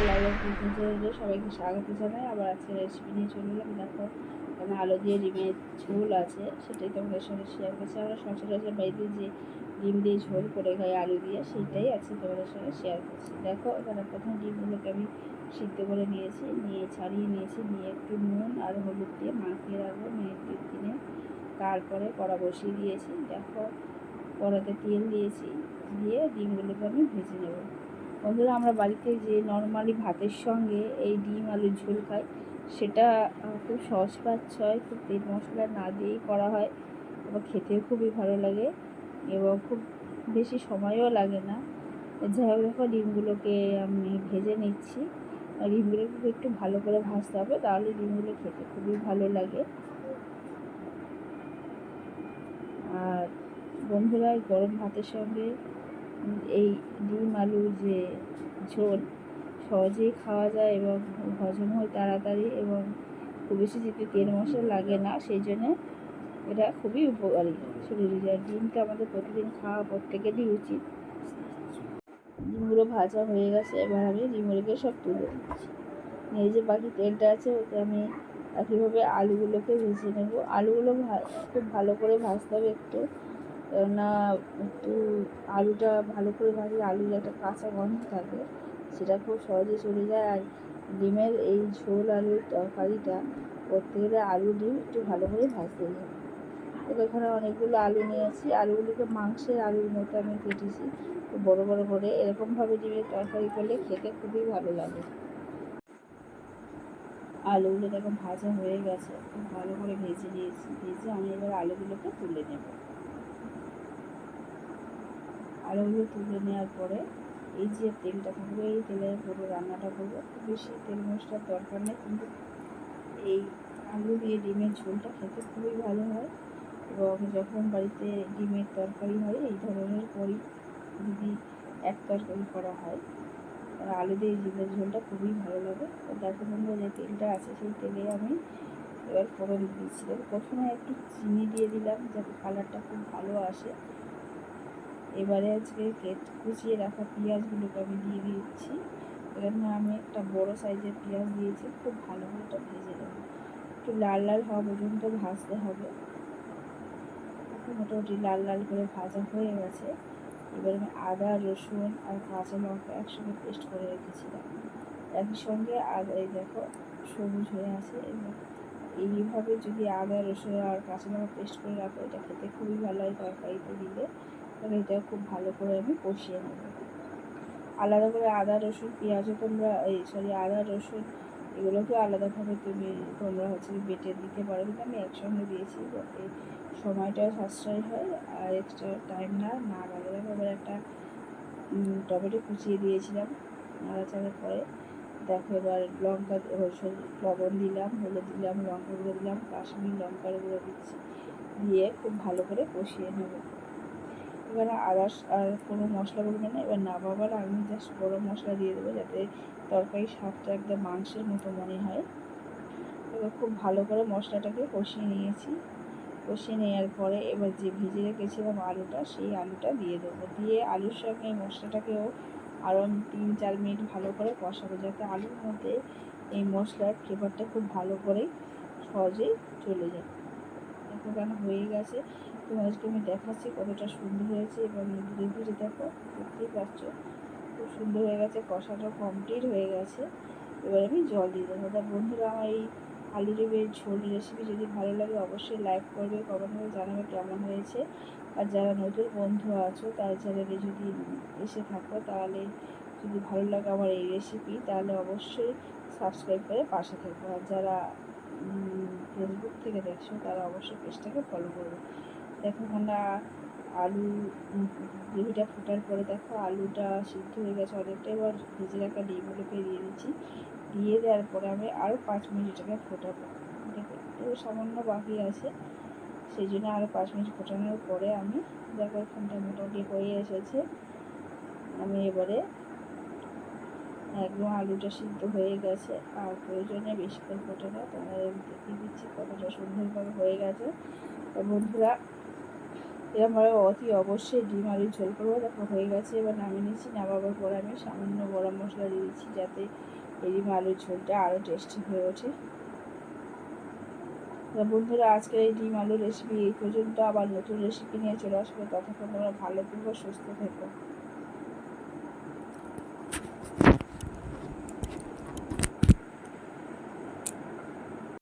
Live cooking চ্যানেলে সবাইকে স্বাগত জানাই। আবার আজকে রেসিপি নিয়ে চলে এলাম। দেখো এখানে আলু দিয়ে ডিমের ঝোল আছে, সেটাই তোমাদের সঙ্গে শেয়ার করছি। আমরা সচরাচর বাড়িতে যে ডিম দিয়ে ঝোল করে খাই আলু দিয়ে, সেইটাই আজকে তোমাদের সঙ্গে শেয়ার করছি। দেখো এখানে প্রথম ডিমগুলোকে আমি সিদ্ধ করে নিয়েছি, নিয়ে ছাড়িয়ে নিয়েছি, নিয়ে একটু নুন আর হলুদ দিয়ে মাখিয়ে রাখবো মিনিট 2-3। তারপরে কড়া বসিয়ে দিয়েছি। দেখো কড়াতে তেল দিয়েছি, দিয়ে ডিমগুলোকে আমি ভেজে নেব। বন্ধুরা, আমরা বাড়িতে যে নর্মালি ভাতের সঙ্গে এই ডিম আলুর ঝোল খাই, সেটা খুব সহজপাচ্য হয়, খুব তেল মশলা না দিয়েই করা হয়, এবং খেতেও খুবই ভালো লাগে এবং খুব বেশি সময়ও লাগে না। যাই হোক, দেখো ডিমগুলোকে আমি ভেজে নিচ্ছি। ডিমগুলোকে একটু ভালো করে ভাজতে হবে, তাহলে ডিমগুলো খেতে খুবই ভালো লাগে। আর বন্ধুরা, গরম ভাতের সঙ্গে এই ডিম আলু যে ঝোল সহজেই খাওয়া যায় এবং হজম হয় তাড়াতাড়ি, এবং খুব বেশি যেতে তেল মশলা লাগে না, সেই জন্য এটা খুবই উপকারী শরীরে। আর ডিমটা আমাদের প্রতিদিন খাওয়া প্রত্যেকেরই উচিত। ডিমগুলো ভাজা হয়ে গেছে, এবার আমি ডিমগুলোকে সব তুলে দিচ্ছি। এই যে বাকি তেলটা আছে, ওতে আমি একইভাবে আলুগুলোকে ভেজে নেব। আলুগুলো খুব ভালো করে ভাজতে হবে একটু, কেননা একটু আলুটা ভালো করে ভাজলে আলুর একটা কাঁচা গন্ধ থাকে, সেটা খুব সহজে চলে যায়। আর ডিমের এই ঝোল আলুর তরকারিটা করতে গেলে আলু ডিম একটু ভালো করে ভাজতে হবে। তো এখানে অনেকগুলো আলু নিয়েছি, আলুগুলোকে মাংসের আলুর মতো আমি কেটেছি খুব বড়ো বড়ো করে। এরকমভাবে ডিমের তরকারি করলে খেতে খুবই ভালো লাগে। আলুগুলো দেখো ভাজা হয়ে গেছে, খুব ভালো করে ভেজে নিয়েছি। ভেজে আমি এবার আলুগুলোকে তুলে নেব। আলুগুলো তুলে নেওয়ার পরে এই যে তেলটা থাকবে, এই তেলের পুরো রান্নাটা করবো। খুব বেশি তেল মশলার দরকার নেই, কিন্তু এই আলু দিয়ে ডিমের ঝোলটা খেতে খুবই ভালো হয়। এবং যখন বাড়িতে ডিমের তরকারি হয় এই ধরনের করি, যদি এক তরকারি করা হয়, আলু দিয়ে ডিমের ঝোলটা খুবই ভালো লাগে। তো দেখো বন্ধু, যে তেলটা আছে সেই তেলে আমি এবার ফোড়ন দিয়েছিলাম। প্রথমে একটু চিনি দিয়ে দিলাম যাতে কালারটা খুব ভালো আসে। এবারে আজকে কুচিয়ে রাখা পেঁয়াজগুলোকে আমি দিয়ে দিচ্ছি। এখানে আমি একটা বড় সাইজের পেঁয়াজ দিয়েছি। খুব ভালো করে এটা ভেজে নেব, একটু লাল লাল হওয়া পর্যন্ত ভাজতে হবে। মোটামুটি লাল লাল করে ভাজা হয়ে গেছে। এবার আমি আদা, রসুন আর কাঁচা লঙ্কা একসঙ্গে পেস্ট করে রেখেছিলাম, একই সঙ্গে আদা, এই দেখো সবুজ হয়ে আছে। এইভাবে যদি আদা, রসুন আর কাঁচা লঙ্কা পেস্ট করে রাখো, এটা খেতে খুবই ভালো হয় তরকারিতে দিলে। তাহলে এটা খুব ভালো করে আমি কষিয়ে নেব। আলাদা করে আদা, রসুন, পেঁয়াজও তোমরা আদা, রসুন এগুলোকেও আলাদাভাবে তোমরা বেটে দিতে পারো, কিন্তু আমি একসঙ্গে দিয়েছি যাতে সময়টাও সাশ্রয় হয় আর এক্সট্রা টাইম না লাগে। এবার একটা টমেটো কুচিয়ে দিয়েছিলাম নাড়াচাড়ার পরে। দেখো এবার লবণ দিলাম, হলুদ দিলাম, লঙ্কা গুঁড়ো দিলাম, কাশ্মীরি লঙ্কার গুঁড়ো দিচ্ছি, দিয়ে খুব ভালো করে কষিয়ে নেব। এবারে আর কোনো মশলা বলবে না। এবার নামাবার আমি জাস্ট গরম মশলা দিয়ে দেবো, যাতে তরকারির স্বাদটা একদম মাংসের মতো মনে হয়। এবার খুব ভালো করে মশলাটাকে কষিয়ে নিয়েছি। কষিয়ে নেওয়ার পরে এবার যে ভেজে রেখেছিলাম আলুটা, সেই আলুটা দিয়ে দেবো। দিয়ে আলুর সঙ্গে এই মশলাটাকেও আরও 3-4 মিনিট ভালো করে কষাবো, যাতে আলুর মধ্যে এই মশলার ফ্লেভারটা খুব ভালো করে সহজেই চলে যায়। দেখো কেন হয়ে গেছে, তোমাদেরকে আমি দেখাচ্ছি কতটা সুন্দর হয়েছে। এবং ধীরে ধীরে দেখো, দেখতেই পাচ্ছ খুব সুন্দর হয়ে গেছে, কষাটা কমপ্লিট হয়ে গেছে। এবার আমি জল দিয়ে দেবো। তা বন্ধুরা, আমার এই আলু ডিমের ঝোল রেসিপি যদি ভালো লাগে অবশ্যই লাইক করবে, কমেন্ট করে জানাবে কেমন হয়েছে। আর যারা নতুন বন্ধু আছো তার চ্যানেলে যদি এসে থাকো, তাহলে যদি ভালো লাগে আমার এই রেসিপি, তাহলে অবশ্যই সাবস্ক্রাইব করে পাশে থাকবো। আর যারা ফেসবুক থেকে দেখছো তারা অবশ্যই পেজটাকে ফলো করবে। দেখো আমরা আলু গ্রেভিটা ফোটার পরে দেখো আলুটা সিদ্ধ হয়ে গেছে অনেকটা। এবার ভেজে রাখা ডিমগুলোকে দিয়ে দিচ্ছি। দিয়ে দেওয়ার পরে আমি আরও 5 মিনিট এটাকে ফোটাবো। দেখো একটু সামান্য বাকি আছে, সেই জন্য আরও 5 মিনিট ফোটানোর পরে আমি দেখো এখানটা মোটামুটি হয়ে এসেছে। আমি এবারে একদম আলুটা সিদ্ধ হয়ে গেছে, আর প্রয়োজনে বেশিক্ষণ ফোটে না, তোমাদের আমি দেখিয়ে দিচ্ছি কতটা সুন্দরভাবে হয়ে গেছে। তো বন্ধুরা, এরকমভাবে অতি অবশ্যই ডিম আলুর ঝোল করবো। দেখো হয়ে গেছে, এবার নামিয়ে নিচ্ছি। নামাবার পর আমি সামান্য গরম মশলা দিয়ে দিচ্ছি, যাতে এই ডিম আলুর ঝোলটা আরও টেস্টি হয়ে ওঠে। বন্ধুরা, আজকের এই ডিম আলুর রেসিপি এই পর্যন্ত। আবার নতুন রেসিপি নিয়ে চলে আসবো। ততক্ষণ তোমরা ভালো থেকো, সুস্থ থেকো।